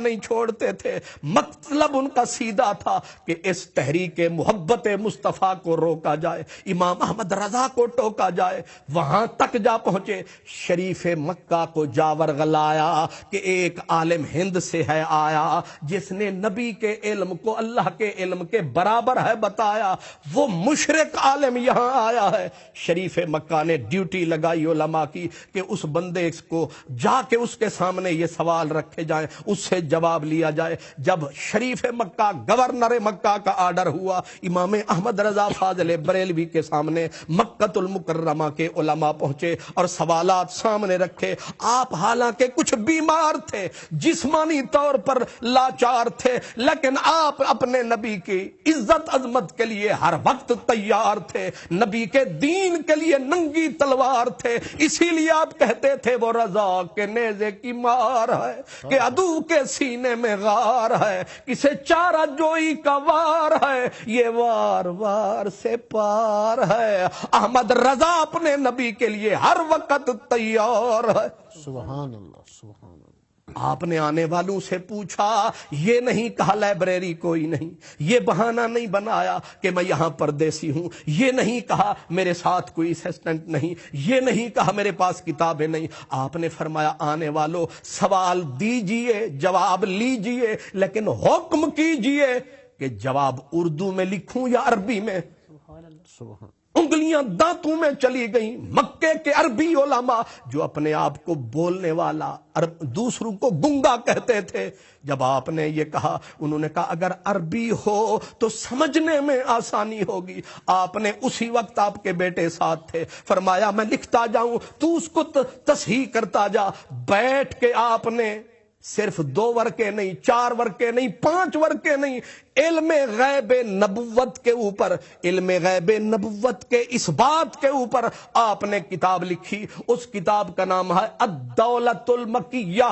نہیں چھوڑتے تھے. مطلب ان کا سیدھا تھا کہ اس تحریک محبت مصطفیٰ کو روکا جائے, امام احمد رضا کو ٹوکا جائے. وہاں تک جا پہنچے, شریف مکہ کو جا ورغلایا کہ ایک عالم ہند سے ہے آیا جس نے نبی کے علم کو اللہ کے علم کے برابر ہے بتایا. وہ مشرک عالم یہاں آیا ہے. شریف مکہ نے ڈیوٹی لگائی علماء کی کہ اس بندے کو جا کے اس کے سامنے یہ سوال رکھے جائیں, اس سے جواب لیا جائے. جب شریف مکہ گورنر مکہ کا آرڈر ہوا, امام احمد رضا فاضل بریلوی کے سامنے مکہ المکرمہ کے علماء پہنچے اور سوالات سامنے رکھے. آپ حالانکہ کچھ بیمار تھے, جسمانی طور پر لاچار تھے, لیکن آپ اپنے نبی کی عزت عظمت کے لیے ہر وقت تیار تھے, نبی کے دین کے لیے ننگی تلوار تھے. اسی لیے آپ کہتے تھے وہ رضا کے نیزے کی مار ہے کہ عدو کے سینے میں غار ہے, کسے چارہ جوئی کا وار ہے, یہ وار وار سے پار ہے. احمد رضا اپنے نبی کے لیے ہر وقت تیار ہے. سبحان اللہ, سبحان اللہ. آپ نے آنے والوں سے پوچھا, یہ نہیں کہا لائبریری کوئی نہیں, یہ بہانہ نہیں بنایا کہ میں یہاں پردیسی ہوں, یہ نہیں کہا میرے ساتھ کوئی اسسٹنٹ نہیں, یہ نہیں کہا میرے پاس کتابیں نہیں. آپ نے فرمایا آنے والوں سوال دیجئے, جواب لیجئے, لیکن حکم کیجئے کہ جواب اردو میں لکھوں یا عربی میں. سبحان. انگلیاں دانتوں میں چلی گئیں. مکے کے عربی علماء جو اپنے آپ کو بولنے والا دوسروں کو گنگا کہتے تھے, جب آپ نے یہ کہا انہوں نے کہا اگر عربی ہو تو سمجھنے میں آسانی ہوگی. آپ نے اسی وقت, آپ کے بیٹے ساتھ تھے, فرمایا میں لکھتا جاؤں تو اس کو تصحیح کرتا جا. بیٹھ کے آپ نے صرف 2 ورقے نہیں, 4 ورقے نہیں, 5 ورقے نہیں, علم غیب نبوت کے اوپر, علم غیب نبوت کے اس بات کے اوپر آپ نے کتاب لکھی. اس کتاب کا نام ہے الدولۃ المکیہ.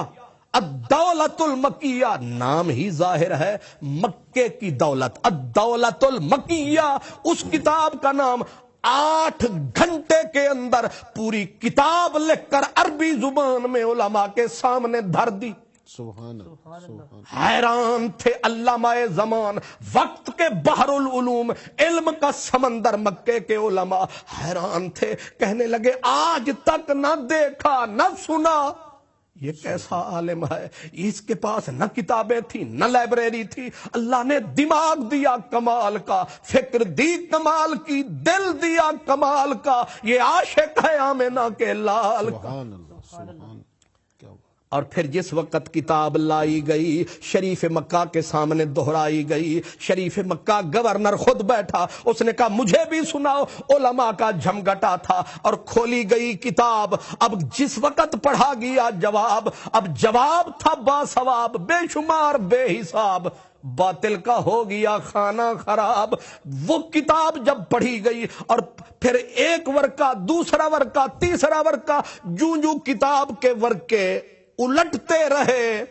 الدولۃ المکیہ نام ہی ظاہر ہے, مکے کی دولت, الدولۃ المکیہ. اس کتاب کا نام 8 گھنٹے کے اندر پوری کتاب لکھ کر عربی زبان میں علماء کے سامنے دھر دی. سبحان اللہ, سبحان. حیران تھے علامہ زمان, وقت کے بحر العلوم, علم کا سمندر مکے کے علماء حیران تھے. کہنے لگے آج تک نہ دیکھا نہ سنا یہ کیسا عالم ہے, اس کے پاس نہ کتابیں تھی نہ لائبریری تھی. اللہ نے دماغ دیا کمال کا, فکر دی کمال کی, دل دیا کمال کا. یہ عاشق ہے آمنہ کے لال کا. سبحان اللہ, سبحان. اور پھر جس وقت کتاب لائی گئی, شریف مکہ کے سامنے دہرائی گئی, شریف مکہ گورنر خود بیٹھا, اس نے کہا مجھے بھی سناؤ. علماء کا جھمگٹا تھا اور کھولی گئی کتاب. اب جس وقت پڑھا گیا جواب, اب جواب تھا باثواب, بے شمار بے حساب, باطل کا ہو گیا خانہ خراب. وہ کتاب جب پڑھی گئی اور پھر ایک ورقہ, دوسرا ورقہ, تیسرا ورقہ, جو کتاب کے ورقے الٹتے رہے,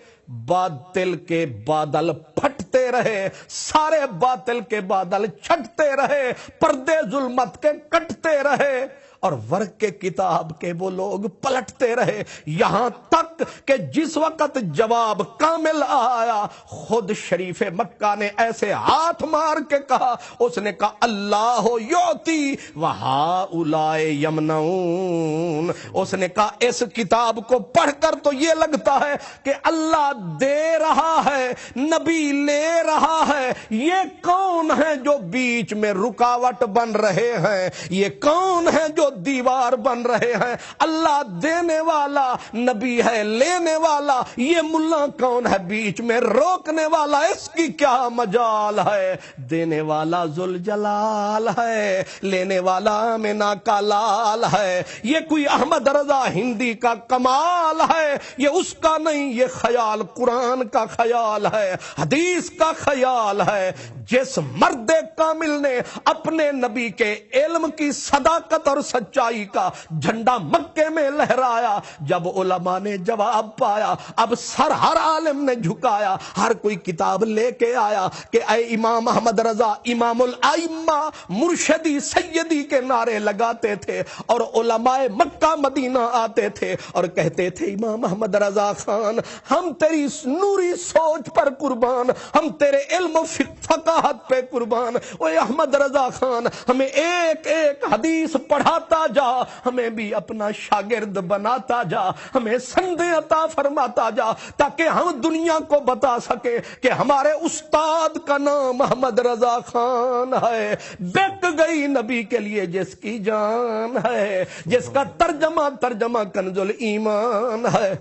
باطل کے بادل پھٹتے رہے, سارے باطل کے بادل چھٹتے رہے, پردے ظلمت کے کٹتے رہے, اور ورق کے کتاب کے وہ لوگ پلٹتے رہے. یہاں تک کہ جس وقت جواب کامل آیا, خود شریف مکہ نے ایسے ہاتھ مار کے کہا, اس نے کہا اللہ یعطی وہؤلاء یمنعون. اس نے کہا اس کتاب کو پڑھ کر تو یہ لگتا ہے کہ اللہ دے رہا ہے, نبی لے رہا ہے. یہ کون ہے جو بیچ میں رکاوٹ بن رہے ہیں, یہ کون ہے جو دیوار بن رہے ہیں. اللہ دینے والا, نبی ہے لینے والا, یہ ملا کون ہے بیچ میں روکنے والا, اس کی کیا مجال ہے. دینے والا ذوالجلال ہے, لینے والا آمنہ کا لال ہے. یہ کوئی احمد رضا ہندی کا کمال ہے, یہ اس کا نہیں, یہ خیال قرآن کا خیال خیال ہے، حدیث کا خیال ہے۔ جس مرد کامل نے اپنے نبی کے علم کی صداقت اور سچائی کا جھنڈا مکے میں لہرایا، جب علماء نے جواب پایا، اب سر ہر عالم نے جھکایا، ہر کوئی کتاب لے کے آیا کہ اے امام احمد رضا امام الائمہ مرشدی سیدی کے نعرے لگاتے تھے، اور علماء مکہ مدینہ آتے تھے اور کہتے تھے امام احمد رضا خان ہم تیری نوری سوچ پر قربان، ہم تیرے علم و فقاہت پہ قربان، اے احمد رضا خان ہمیں ایک ایک حدیث پڑھاتا جا، ہمیں بھی اپنا شاگرد بناتا جا، ہمیں سندیں عطا فرماتا جا، تاکہ ہم دنیا کو بتا سکے کہ ہمارے استاد کا نام احمد رضا خان ہے۔ بک گئی نبی کے لیے جس کی جان ہے، جس کا ترجمہ کنز الایمان ہے۔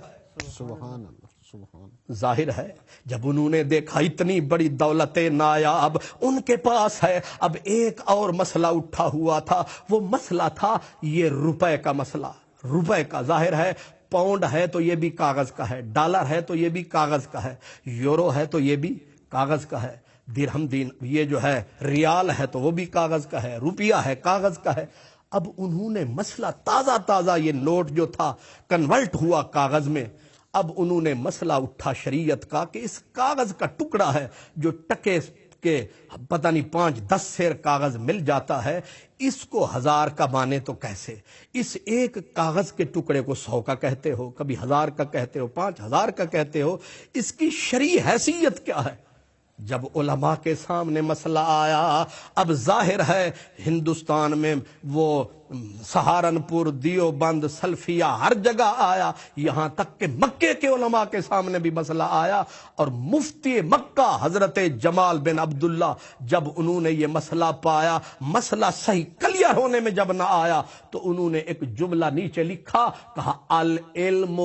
سبحان اللہ سبحان ظاہر ہے جب انہوں نے دیکھا اتنی بڑی دولت نایاب ان کے پاس ہے، اب ایک اور مسئلہ اٹھا ہوا تھا، وہ مسئلہ تھا یہ روپے کا مسئلہ، روپے کا۔ ظاہر ہے پاؤنڈ ہے تو یہ بھی کاغذ کا ہے، ڈالر ہے تو یہ بھی کاغذ کا ہے، یورو ہے تو یہ بھی کاغذ کا ہے، درہم یہ جو ہے ریال ہے تو وہ بھی کاغذ کا ہے، روپیہ ہے کاغذ کا ہے۔ اب انہوں نے مسئلہ تازہ یہ نوٹ جو تھا کنورٹ ہوا کاغذ میں، اب انہوں نے مسئلہ اٹھا شریعت کا کہ اس کاغذ کا ٹکڑا ہے جو ٹکے کے پتہ نہیں 5-10 سیر کاغذ مل جاتا ہے، اس کو 1000 کا مانے تو کیسے؟ اس ایک کاغذ کے ٹکڑے کو 100 کا کہتے ہو، کبھی 1000 کا کہتے ہو، 5000 کا کہتے ہو، اس کی شرعی حیثیت کیا ہے؟ جب علماء کے سامنے مسئلہ آیا، اب ظاہر ہے ہندوستان میں وہ سہارنپور، دیوبند، سلفیہ ہر جگہ آیا، یہاں تک کہ مکے کے علماء کے سامنے بھی مسئلہ آیا، اور مفتی مکہ حضرت جمال بن عبداللہ جب انہوں نے یہ مسئلہ پایا، مسئلہ صحیح کلیئر ہونے میں جب نہ آیا تو انہوں نے ایک جملہ نیچے لکھا، کہا العلم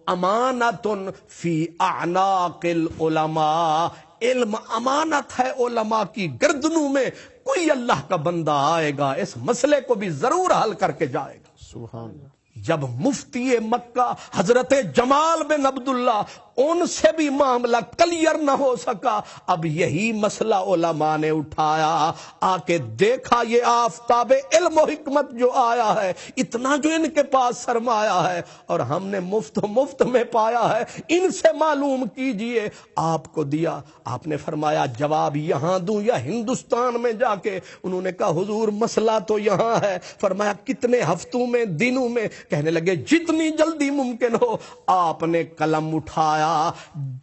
امانۃ فی اعناق العلماء، علم امانت ہے علماء کی گردنوں میں، کوئی اللہ کا بندہ آئے گا اس مسئلے کو بھی ضرور حل کر کے جائے گا۔ سبحان اللہ جب مفتی مکہ حضرت جمال بن عبداللہ ان سے بھی معاملہ کلیئر نہ ہو سکا، اب یہی مسئلہ علماء نے اٹھایا، آ کے دیکھا یہ آفتاب علم و حکمت جو آیا ہے، اتنا جو ان کے پاس سرمایہ ہے اور ہم نے مفت میں پایا ہے، ان سے معلوم کیجئے۔ آپ کو دیا، آپ نے فرمایا جواب یہاں دوں یا ہندوستان میں جا کے؟ انہوں نے کہا حضور مسئلہ تو یہاں ہے۔ فرمایا کتنے ہفتوں میں، دنوں میں؟ کہنے لگے جتنی جلدی ممکن ہو۔ آپ نے قلم اٹھایا،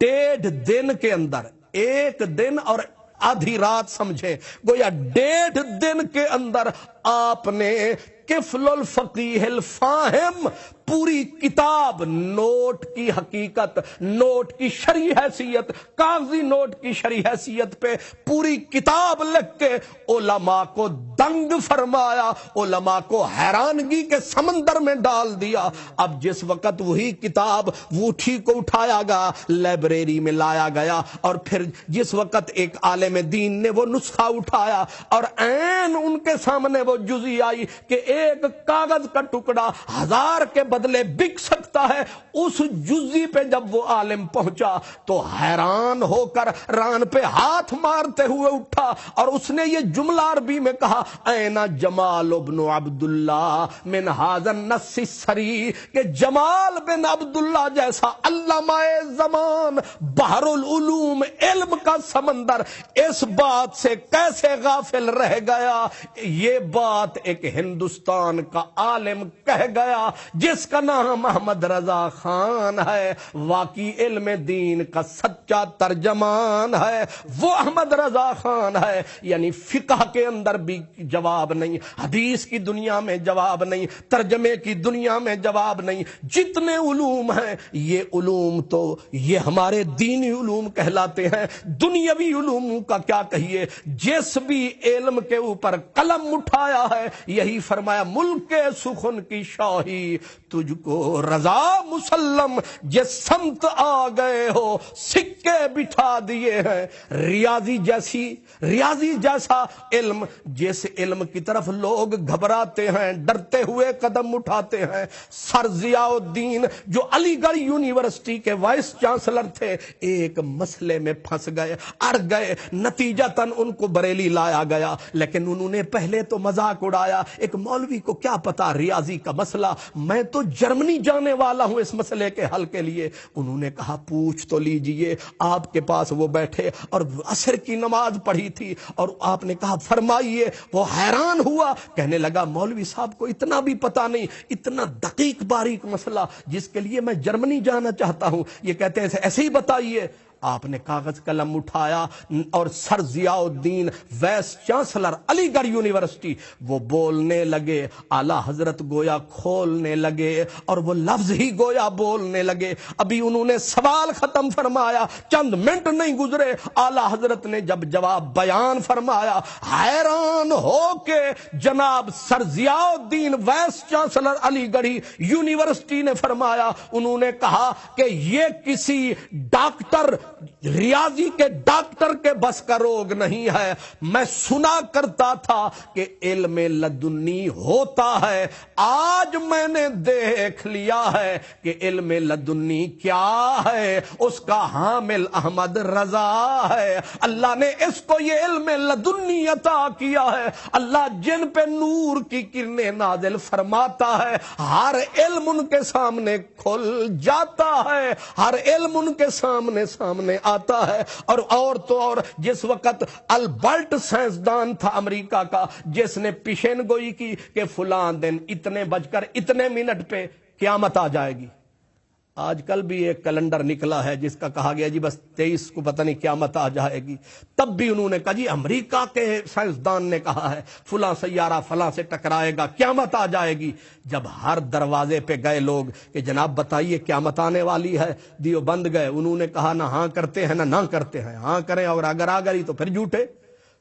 1.5 دن کے اندر، 1 دن اور آدھی رات سمجھے، گویا 1.5 دن کے اندر آپ نے کفل الفقیہ الفاہم پوری کتاب، نوٹ کی حقیقت، نوٹ کی شرعی حیثیت، کاغذی نوٹ کی شرعی حیثیت پہ پوری کتاب لکھ کے علماء کو دنگ فرمایا، علماء کو حیرانگی کے سمندر میں ڈال دیا۔ اب جس وقت وہی کتاب ووٹھی کو اٹھایا گیا، لائبریری میں لایا گیا، اور پھر جس وقت ایک عالم دین نے وہ نسخہ اٹھایا اور عین ان کے سامنے وہ جزی آئی کہ ایک کاغذ کا ٹکڑا 1000 کے بدلے بک سکتا ہے، اس جزی پہ جب وہ عالم پہنچا تو حیران ہو کر ران پہ ہاتھ مارتے ہوئے اٹھا، اور اس نے یہ جملہ عربی میں کہا اینا جمال ابن عبداللہ من ھذا النص السری، کہ جمال بن عبداللہ جیسا علامہ زمان، بحر العلوم، علم کا سمندر، اس بات سے کیسے غافل رہ گیا؟ یہ بات ایک ہندوستان کا عالم کہہ گیا جس کا نام احمد رضا خان ہے، واقعی علم دین کا سچا ترجمان ہے، وہ احمد رضا خان ہے۔ یعنی فقہ کے اندر بھی جواب نہیں، حدیث کی دنیا میں جواب نہیں، ترجمے کی دنیا میں جواب نہیں، جتنے علوم ہیں یہ علوم تو یہ ہمارے دینی علوم کہلاتے ہیں، دنیاوی علوم کا کیا کہیے؟ جس بھی علم کے اوپر قلم اٹھایا فرمایا ہے, یہی فرمایا ملک سخن کی شاہی تجھ کو رضا مسلم جس سمت آ گئے ہو سکے بٹھا دیے ہیں. ریاضی جیسا علم, جس علم کی طرف لوگ گھبراتے ہیں, ڈرتے ہوئے قدم اٹھاتے ہیں. سر ضیاء الدین جو علی گڑھ یونیورسٹی کے وائس چانسلر تھے, ایک مسئلے میں پھنس گئے, اڑ گئے, نتیجتاً ان کو بریلی لایا گیا. لیکن انہوں نے پہلے تو مذاق اڑایا, ایک مولوی کو کیا پتا ریاضی کا مسئلہ, میں تو جرمنی جانے والا ہوں اس مسئلے کے حل کے لیے. انہوں نے کہا پوچھ تو لیجئے. آپ کے پاس وہ بیٹھے اور عصر کی نماز پڑھی تھی, اور آپ نے کہا فرمائیے. وہ حیران ہوا, کہنے لگا مولوی صاحب کو اتنا بھی پتا نہیں, اتنا دقیق باریک مسئلہ جس کے لیے میں جرمنی جانا چاہتا ہوں, یہ کہتے ہیں ایسے ہی بتائیے. آپ نے کاغذ قلم اٹھایا اور سر ضیاء الدین وائس چانسلر علی گڑھ یونیورسٹی, وہ بولنے لگے, اعلی حضرت گویا کھولنے لگے اور وہ لفظ ہی گویا بولنے لگے. ابھی انہوں نے سوال ختم فرمایا, چند منٹ نہیں گزرے, اعلی حضرت نے جب جواب بیان فرمایا, حیران ہو کے جناب سر ضیاء الدین وائس چانسلر علی گڑھی یونیورسٹی نے فرمایا, انہوں نے کہا کہ یہ کسی ڈاکٹر, ریاضی کے ڈاکٹر کے بس کا روگ نہیں ہے. میں سنا کرتا تھا کہ علم لدنی ہوتا ہے, آج میں نے دیکھ لیا ہے کہ علم لدنی کیا ہے. اس کا حامل احمد رضا ہے. اللہ نے اس کو یہ علم لدنی عطا کیا ہے. اللہ جن پہ نور کی کرنیں نازل فرماتا ہے, ہر علم ان کے سامنے کھل جاتا ہے, ہر علم ان کے سامنے آتا ہے. اور تو اور جس وقت البرٹ سائنسدان تھا امریکہ کا, جس نے پیشین گوئی کی کہ فلاں دن اتنے بج کر اتنے منٹ پہ قیامت آ جائے گی. آج کل بھی ایک کیلنڈر نکلا ہے جس کا کہا گیا جی بس 23 کو پتہ نہیں قیامت آ جائے گی. تب بھی انہوں نے کہا جی امریکہ کے سائنسدان نے کہا ہے فلاں سیارہ فلاں سے ٹکرائے گا, قیامت آ جائے گی. جب ہر دروازے پہ گئے لوگ کہ جناب بتائیے قیامت آنے والی ہے, دیو بند گئے. انہوں نے کہا نہ ہاں کرتے ہیں نہ کرتے ہیں, ہاں کریں اور اگر آ گئی تو پھر جھوٹے.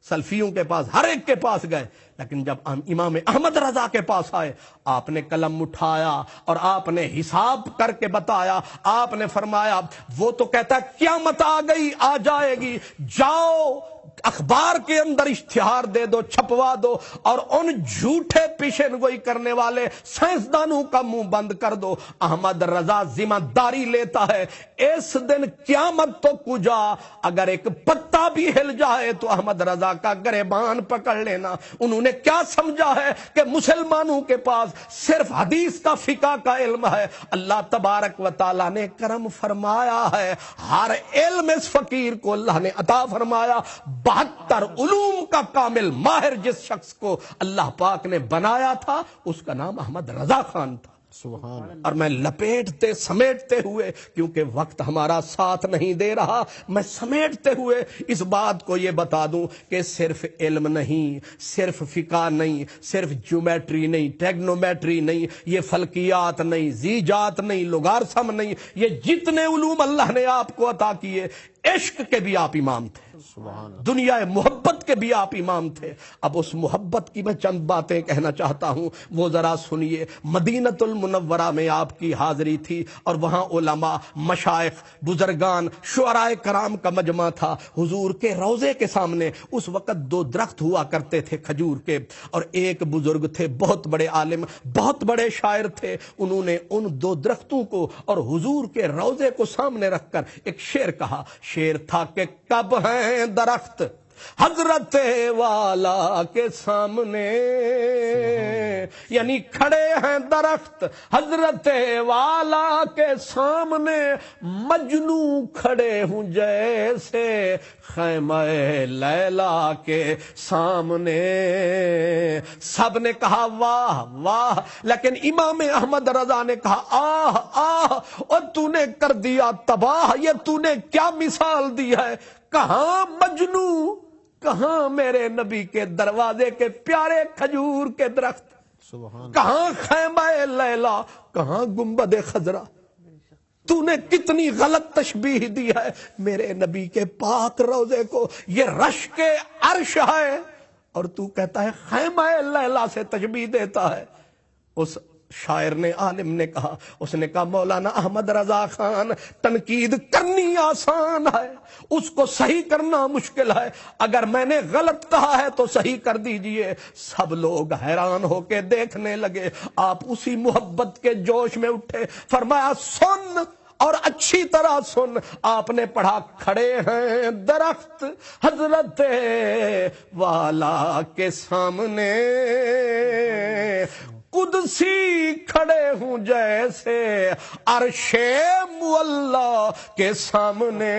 سلفیوں کے پاس ہر ایک کے پاس گئے, لیکن جب امام احمد رضا کے پاس آئے, آپ نے قلم اٹھایا اور آپ نے حساب کر کے بتایا. آپ نے فرمایا وہ تو کہتا ہے قیامت آ گئی, آ جائے گی, جاؤ اخبار کے اندر اشتہار دے دو, چھپوا دو, اور ان جھوٹے پیشن گوئی کرنے والے سائنسدانوں کا منہ بند کر دو. احمد رضا ذمہ داری لیتا ہے, اس دن قیامت تو کجا, اگر ایک پتا بھی ہل جائے تو احمد رضا کا گریبان پکڑ لینا. انہوں نے کیا سمجھا ہے کہ مسلمانوں کے پاس صرف حدیث کا فقہ کا علم ہے. اللہ تبارک و تعالیٰ نے کرم فرمایا ہے, ہر علم اس فقیر کو اللہ نے عطا فرمایا. 72 علوم کا کامل ماہر جس شخص کو اللہ پاک نے بنایا تھا اس کا نام احمد رضا خان تھا. سبحان. اور میں لپیٹتے سمیٹتے ہوئے, کیونکہ وقت ہمارا ساتھ نہیں دے رہا, میں سمیٹتے ہوئے اس بات کو یہ بتا دوں کہ صرف علم نہیں, صرف فقہ نہیں, صرف جیومیٹری نہیں, ٹیگنومیٹری نہیں, یہ فلکیات نہیں, زیجات نہیں, لوگارتھم نہیں, یہ جتنے علوم اللہ نے آپ کو عطا کیے, عشق کے بھی آپ امام تھے, دنیا محبت کے بھی آپ امام تھے. اب اس محبت کی میں چند باتیں کہنا چاہتا ہوں, وہ ذرا سنیے. مدینۃ المنورہ میں آپ کی حاضری تھی اور وہاں علماء, مشائخ, بزرگان, شعراء کرام کا مجمع تھا. حضور کے روضے کے سامنے اس وقت 2 درخت ہوا کرتے تھے کھجور کے, اور ایک بزرگ تھے, بہت بڑے عالم, بہت بڑے شاعر تھے. انہوں نے ان 2 درختوں کو اور حضور کے روضے کو سامنے رکھ کر ایک شعر کہا. شعر تھا کہ کب ہیں درخت حضرت والا کے سامنے, یعنی کھڑے ہیں درخت حضرت والا کے سامنے, مجنو کھڑے ہوں جیسے خیمہ لیلا کے سامنے. سب نے کہا واہ واہ, لیکن امام احمد رضا نے کہا آہ آہ, اور تو نے کر دیا تباہ, یہ تو نے کیا مثال دی ہے. کہاں مجنو, کہاں میرے نبی کے دروازے کے پیارے کھجور کے درخت, سبحان. کہاں خیمہ لیلا, کہاں گنبد خضرا. تو نے کتنی غلط تشبیہ دی ہے میرے نبی کے پاک روضے کو. یہ رشک عرش ہے, اور تو کہتا ہے خیمہ لیلا سے تشبیہ دیتا ہے۔ اس شاعر نے، عالم نے کہا، اس نے کہا مولانا احمد رضا خان، تنقید کرنی آسان ہے، اس کو صحیح کرنا مشکل ہے، اگر میں نے غلط کہا ہے تو صحیح کر دیجئے۔ سب لوگ حیران ہو کے دیکھنے لگے، آپ اسی محبت کے جوش میں اٹھے، فرمایا سن اور اچھی طرح سن۔ آپ نے پڑھا کھڑے ہیں درخت حضرت والا کے سامنے، قدسی کھڑے ہوں جیسے عرش معلا کے سامنے،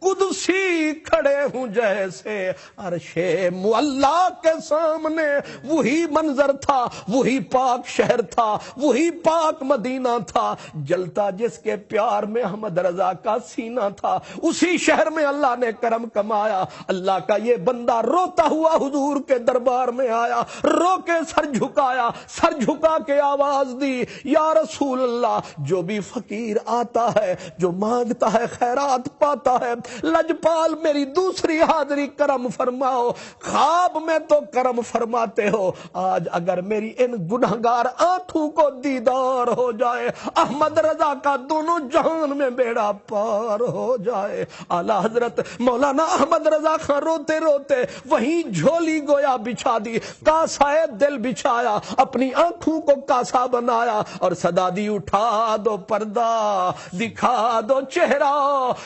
قدسی کھڑے ہوں جیسے عرش معلا کے سامنے۔ وہی منظر تھا، وہی پاک شہر تھا، وہی پاک مدینہ تھا، جلتا جس کے پیار میں احمد رضا کا سینہ تھا۔ اسی شہر میں اللہ نے کرم کمایا، اللہ کا یہ بندہ روتا ہوا حضور کے دربار میں آیا، رو کے سر جھکایا، سر جھکا کے آواز دی، یا رسول اللہ، جو بھی فقیر آتا ہے، جو مانگتا ہے خیرات پاتا ہے، لجپال میری دوسری حاضری کرم فرماؤ۔ خواب میں تو کرم فرماتے ہو، آج اگر میری ان گنہگار آنکھوں کو دیدار ہو جائے، احمد رضا کا دونوں جہان میں بیڑا پار ہو جائے۔ اعلی حضرت مولانا احمد رضا خان روتے روتے وہیں جھولی گویا بچھا دی، کاسائے دل بچھایا، اپنی آنکھوں کو کاسا بنایا اور صدا دی اٹھا دو پردہ، دکھا دو چہرہ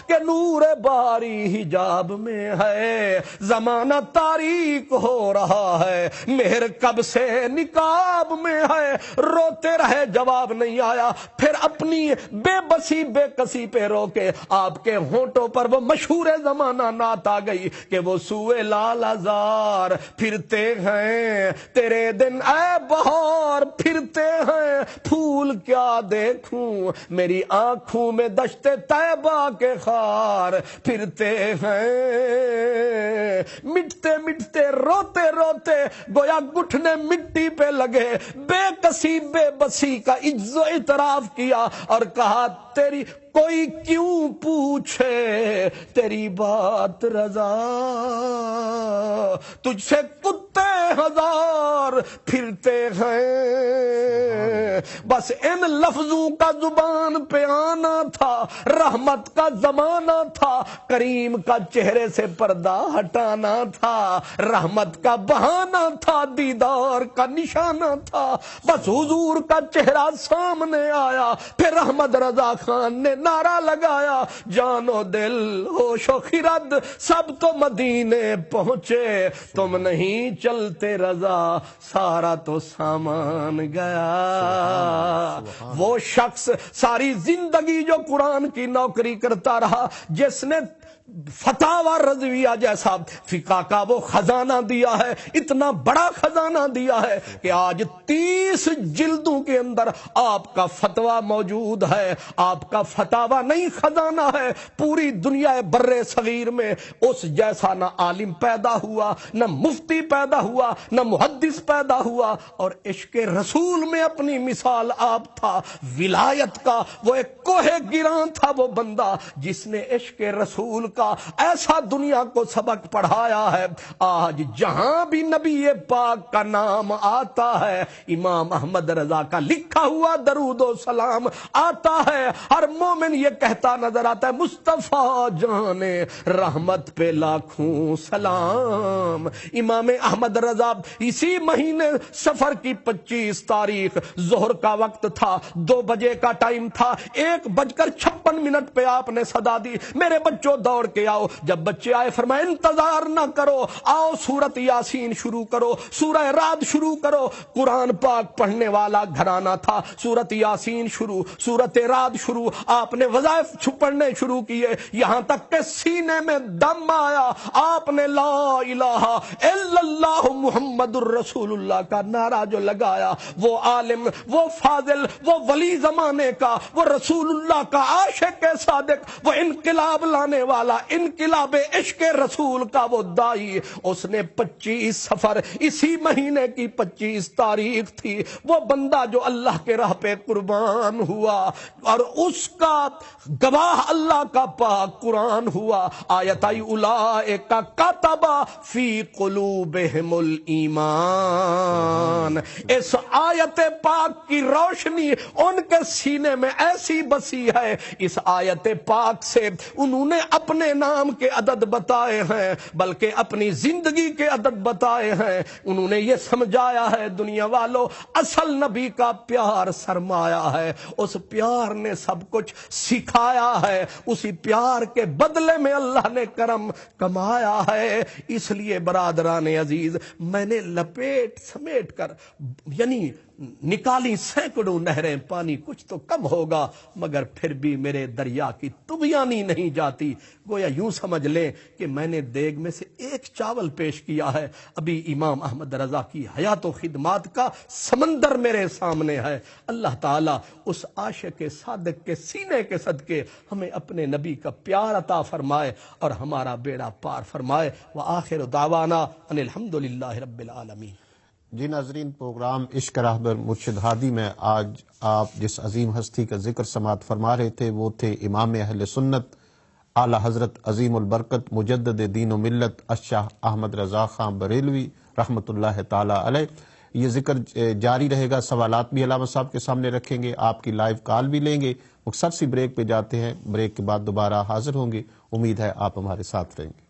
کہ نور باری حجاب میں ہے، زمانہ تاریک ہو رہا ہے، مہر کب سے نقاب میں ہے۔ روتے رہے، جواب نہیں آیا، پھر اپنی بے بسی بے کسی پہ روکے آپ کے ہونٹوں پر وہ مشہور زمانہ نعت آ گئی کہ وہ سوئے لال ہزار پھرتے ہیں تیرے دن اے بہار، پھرتے ہیں پھول کیا دیکھوں میری آنکھوں میں دشت طیبہ کے خار، پھرتے ہیں مٹتے مٹتے روتے روتے گویا گھٹنے مٹی پہ لگے، بے کسی بے بسی کا عجز و اعتراف کیا اور کہا تیری کوئی کیوں پوچھے تیری بات رضا، تجھ سے کتے ہزار پھرتے ہیں، بس ان لفظوں کا زبان پہ آنا تھا، رحمت کا زمانہ تھا، کریم کا چہرے سے پردہ ہٹانا تھا، رحمت کا بہانہ تھا، دیدار کا نشانہ تھا، بس حضور کا چہرہ سامنے آیا، پھر احمد رضا خان نے نعرہ لگایا، جان و دل ہوش و خرد سب تو مدینے پہنچے، تم نہیں چلتے رضا سارا تو سامان گیا۔ وہ شخص ساری زندگی جو قرآن کی نوکری کرتا رہا، جس نے فتاوی رضویہ جیسا فقہ کا وہ خزانہ دیا ہے، اتنا بڑا خزانہ دیا ہے کہ آج 30 جلدوں کے اندر آپ کا فتویٰ موجود ہے، آپ کا فتاوی نہیں خزانہ ہے۔ پوری دنیا بر صغیر میں اس جیسا نہ عالم پیدا ہوا، نہ مفتی پیدا ہوا، نہ محدث پیدا ہوا، اور عشق رسول میں اپنی مثال آپ تھا۔ ولایت کا وہ ایک کوہ گراں تھا وہ بندہ جس نے عشق رسول کا ایسا دنیا کو سبق پڑھایا ہے۔ آج جہاں بھی نبی پاک کا نام آتا ہے، امام احمد رضا کا لکھا ہوا درود و سلام آتا ہے، ہر مومن یہ کہتا نظر آتا ہے مصطفیٰ جانے رحمت پہ لاکھوں سلام۔ امام احمد رضا اسی مہینے سفر کی 25 تاریخ ظہر کا وقت تھا، 2 بجے کا ٹائم تھا، 1:56 پہ آپ نے صدا دی، میرے بچوں دوڑ کے آؤ۔ جب بچے آئے فرمایا انتظار نہ کرو، آؤ سورت یاسین شروع کرو، سورہ رعد شروع کرو۔ قرآن پاک پڑھنے والا گھرانہ تھا، سورت یاسین شروع، سورت رعد شروع، آپ نے وظائف پڑھنے شروع کیے، یہاں تک کہ سینے میں دم آیا، آپ نے لا الہ الا اللہ محمد الرسول اللہ کا نعرہ جو لگایا، وہ عالم، وہ فاضل، وہ ولی زمانے کا، وہ رسول اللہ کا عاشق صادق، وہ انقلاب لانے والا والا انقلاب عشق رسول کا وہ دائی، اس نے 25 صفر اسی مہینے کی 25 تاریخ تھی، وہ بندہ جو اللہ کے راہ پہ قربان ہوا اور اس کا گواہ اللہ کا پاک قرآن ہوا۔ آیت آئی اولئک کتب فی قلوبہم الایمان، اس آیت پاک کی روشنی ان کے سینے میں ایسی بسی ہے، اس آیت پاک سے انہوں نے اپنے نام کے عدد بتائے ہیں بلکہ اپنی زندگی کے عدد بتائے ہیں۔ انہوں نے یہ سمجھایا ہے دنیا والوں، اصل نبی کا پیار سرمایہ ہے، اس پیار نے سب کچھ سکھایا ہے، اسی پیار کے بدلے میں اللہ نے کرم کمایا ہے۔ اس لیے برادران عزیز، میں نے لپیٹ سمیٹ کر یعنی نکالی سینکڑوں نہریں، پانی کچھ تو کم ہوگا مگر پھر بھی میرے دریا کی طغیانی نہیں جاتی۔ گویا یوں سمجھ لیں کہ میں نے دیگ میں سے ایک چاول پیش کیا ہے، ابھی امام احمد رضا کی حیات و خدمات کا سمندر میرے سامنے ہے۔ اللہ تعالیٰ اس عاشق صادق کے سینے کے صدقے ہمیں اپنے نبی کا پیار عطا فرمائے اور ہمارا بیڑا پار فرمائے۔ وآخر دعوانا ان الحمدللہ رب العالمین۔ جی ناظرین، پروگرام عشق راہبر مرشد ہادی میں آج آپ جس عظیم ہستی کا ذکر سماعت فرما رہے تھے وہ تھے امام اہل سنت اعلی حضرت عظیم البرکت مجدد دین و ملت الشاہ احمد رضا خان بریلوی رحمۃ اللہ تعالی علیہ۔ یہ ذکر جاری رہے گا، سوالات بھی علامہ صاحب کے سامنے رکھیں گے، آپ کی لائیو کال بھی لیں گے۔ مختصر سی بریک پہ جاتے ہیں، بریک کے بعد دوبارہ حاضر ہوں گے، امید ہے آپ ہمارے ساتھ رہیں گے۔